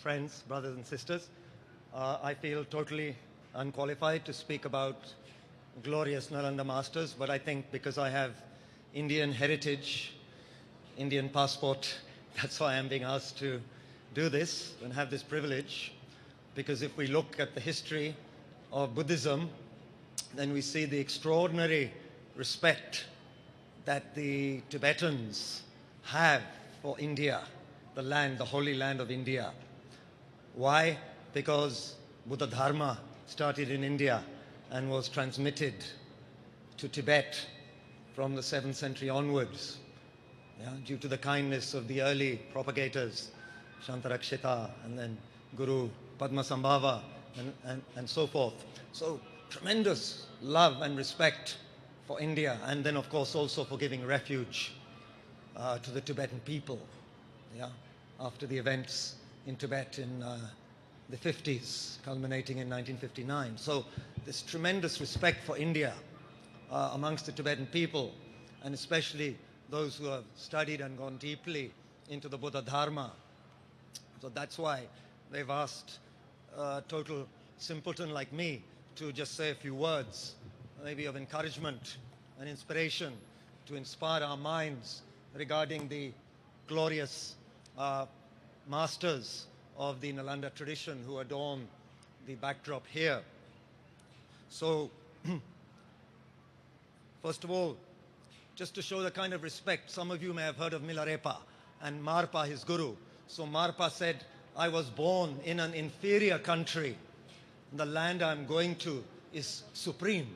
friends, brothers and sisters. I feel totally unqualified to speak about glorious Nalanda masters, but I think because I have Indian heritage, Indian passport, that's why I'm being asked to do this and have this privilege. Because if we look at the history of Buddhism, then we see the extraordinary respect that the Tibetans have for India, the land, the holy land of India. Why? Because Buddha Dharma started in India and was transmitted to Tibet from the 7th century onwards, due to the kindness of the early propagators, Shantarakshita and then Guru Padmasambhava and so forth. So tremendous love and respect for India, and then of course also for giving refuge to the Tibetan people after the events in Tibet in the 50s, culminating in 1959. So this tremendous respect for India amongst the Tibetan people, and especially those who have studied and gone deeply into the Buddha Dharma. So that's why they've asked a total simpleton like me to just say a few words, maybe of encouragement and inspiration, to inspire our minds regarding the glorious masters of the Nalanda tradition who adorn the backdrop here. So, first of all, just to show the kind of respect, some of you may have heard of Milarepa and Marpa, his guru. So Marpa said, I was born in an inferior country. The land I'm going to is supreme.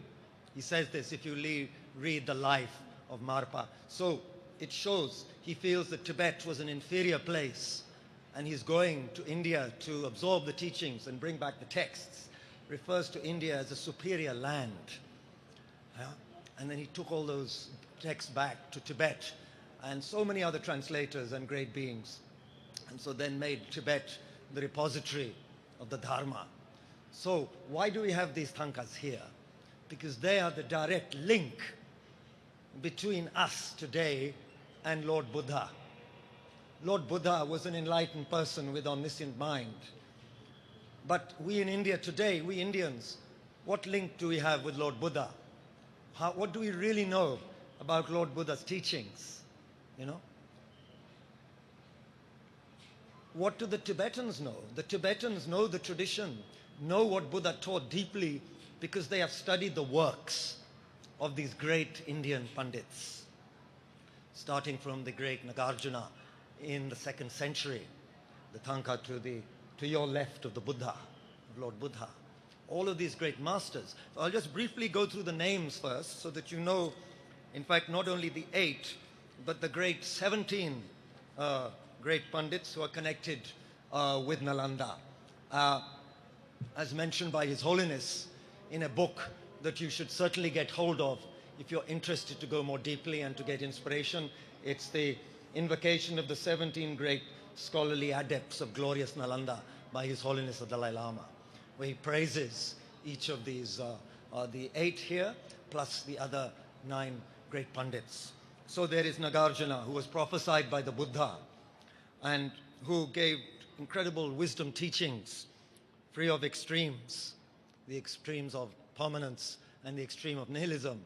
He says this if you read the life of Marpa. So it shows he feels that Tibet was an inferior place, and he's going to India to absorb the teachings and bring back the texts. Refers to India as a superior land. And then he took all those texts back to Tibet, and so many other translators and great beings. And so then made Tibet the repository of the Dharma. So why do we have these thankas here? Because they are the direct link between us today and Lord Buddha. Lord Buddha was an enlightened person with omniscient mind. But we in India today, we Indians, what link do we have with Lord Buddha? What do we really know about Lord Buddha's teachings? What do the Tibetans know? The Tibetans know the tradition, know what Buddha taught deeply, because they have studied the works of these great Indian Pandits, starting from the great Nagarjuna in the 2nd century, the Thangka to your left of the Buddha, of Lord Buddha. All of these great masters. So I'll just briefly go through the names first, so that you know, in fact, not only the 8, but the great 17 great Pandits who are connected with Nalanda. As mentioned by His Holiness in a book that you should certainly get hold of if you're interested to go more deeply and to get inspiration. It's the Invocation of the 17 Great Scholarly Adepts of Glorious Nalanda by His Holiness the Dalai Lama, where he praises each of these, the 8 here, plus the other 9 great Pandits. So there is Nagarjuna, who was prophesied by the Buddha and who gave incredible wisdom teachings, free of extremes, the extremes of permanence and the extreme of nihilism,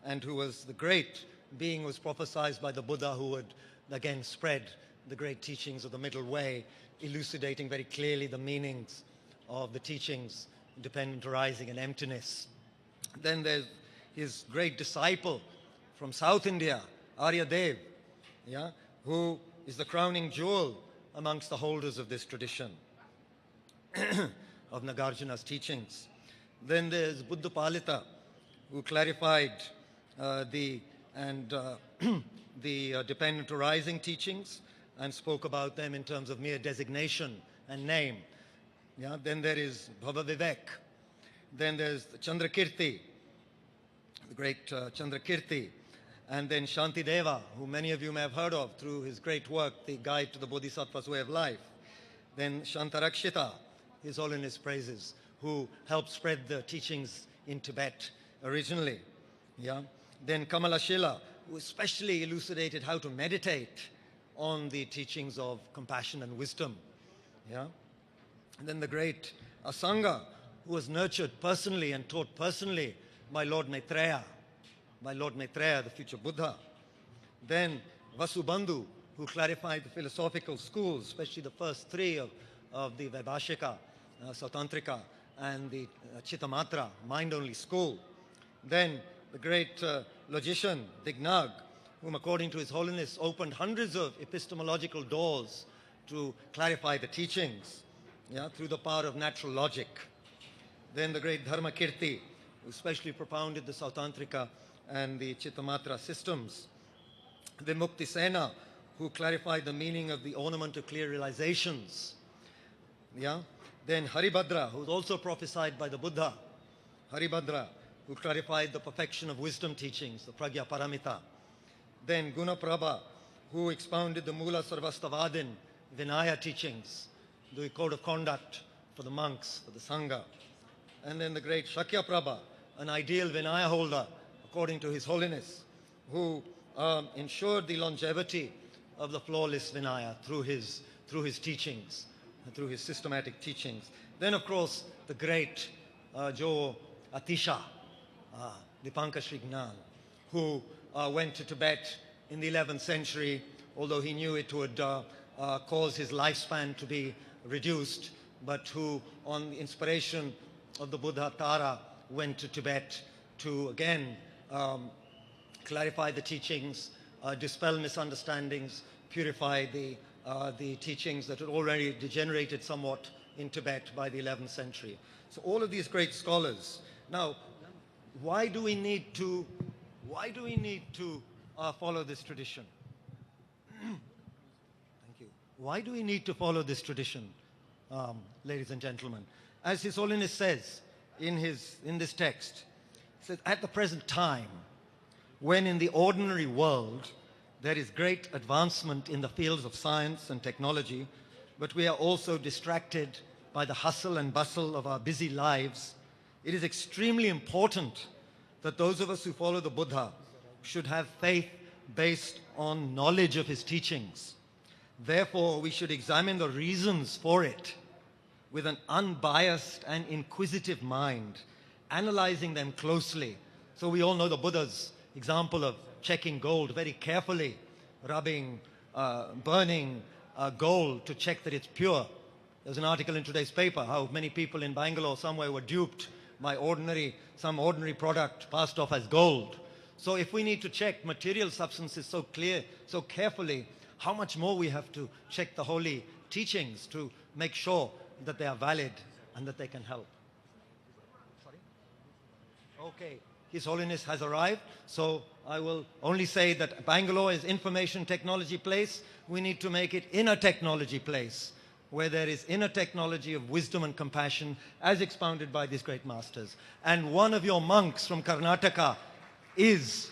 and who was the great being was prophesied by the Buddha, who would again spread the great teachings of the middle way, elucidating very clearly the meanings of the teachings, dependent arising and emptiness. Then there's his great disciple from South India, Aryadev, who is the crowning jewel amongst the holders of this tradition of Nagarjuna's teachings. Then there's Buddhapalita, who clarified the dependent arising teachings and spoke about them in terms of mere designation and name. Then there is Bhava Vivek. Then there's Chandrakirti, the great Chandrakirti. And then Shantideva, who many of you may have heard of through his great work, The Guide to the Bodhisattva's Way of Life. Then Shantarakshita, His Holiness praises, who helped spread the teachings in Tibet originally. Then Kamalashila, who especially elucidated how to meditate on the teachings of compassion and wisdom. And then the great Asanga, who was nurtured personally and taught personally by Lord Maitreya, the future Buddha. Then Vasubandhu, who clarified the philosophical schools, especially the first three of the Vaibhashika, Sautantrika, and the Chittamatra, mind-only school. Then the great logician, Dignag, whom according to His Holiness opened hundreds of epistemological doors to clarify the teachings, through the power of natural logic. Then the great Dharmakirti, who especially propounded the Sautantrika and the Chittamatra systems. Then Muktisena, who clarified the meaning of the ornament of clear realizations. Then Haribhadra, who was also prophesied by the Buddha. Haribhadra, who clarified the perfection of wisdom teachings, the Pragya Paramita. Then Gunaprabha, who expounded the Mula Sarvastavadin, Vinaya teachings, the code of conduct for the monks, for the Sangha. And then the great Shakyaprabha, an ideal Vinaya holder, according to His Holiness, who ensured the longevity of the flawless Vinaya through his teachings, through his systematic teachings. Then, of course, the great Jo Atisha, Dipanka Sri Gnan, who went to Tibet in the 11th century, although he knew it would cause his lifespan to be reduced, but who, on the inspiration of the Buddha Tara, went to Tibet to again clarify the teachings, dispel misunderstandings, purify the teachings that had already degenerated somewhat in Tibet by the 11th century. So all of these great scholars. Now, why do we need to follow this tradition? Thank you. Why do we need to follow this tradition, ladies and gentlemen? As His Holiness says in this text, he says, at the present time, when in the ordinary world there is great advancement in the fields of science and technology, but we are also distracted by the hustle and bustle of our busy lives, it is extremely important that those of us who follow the Buddha should have faith based on knowledge of his teachings. Therefore, we should examine the reasons for it with an unbiased and inquisitive mind, analyzing them closely. So we all know the Buddha's example of checking gold very carefully, rubbing, burning gold to check that it's pure. There's an article in today's paper how many people in Bangalore somewhere were duped by some ordinary product passed off as gold. So if we need to check material substances so carefully, how much more we have to check the holy teachings to make sure that they are valid and that they can help. Sorry? Okay, His Holiness has arrived, so I will only say that Bangalore is information technology place. We need to make it inner technology place, where there is inner technology of wisdom and compassion as expounded by these great masters. And one of your monks from Karnataka is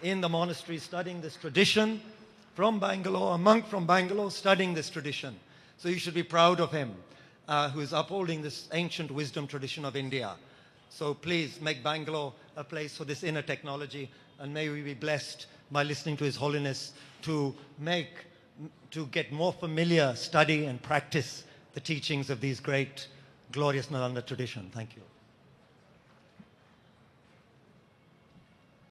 in the monastery studying this tradition from Bangalore, a monk from Bangalore studying this tradition. So you should be proud of him, who is upholding this ancient wisdom tradition of India. So please make Bangalore a place for this inner technology, and may we be blessed by listening to His Holiness to get more familiar, study and practice the teachings of these great glorious Nalanda tradition. Thank you.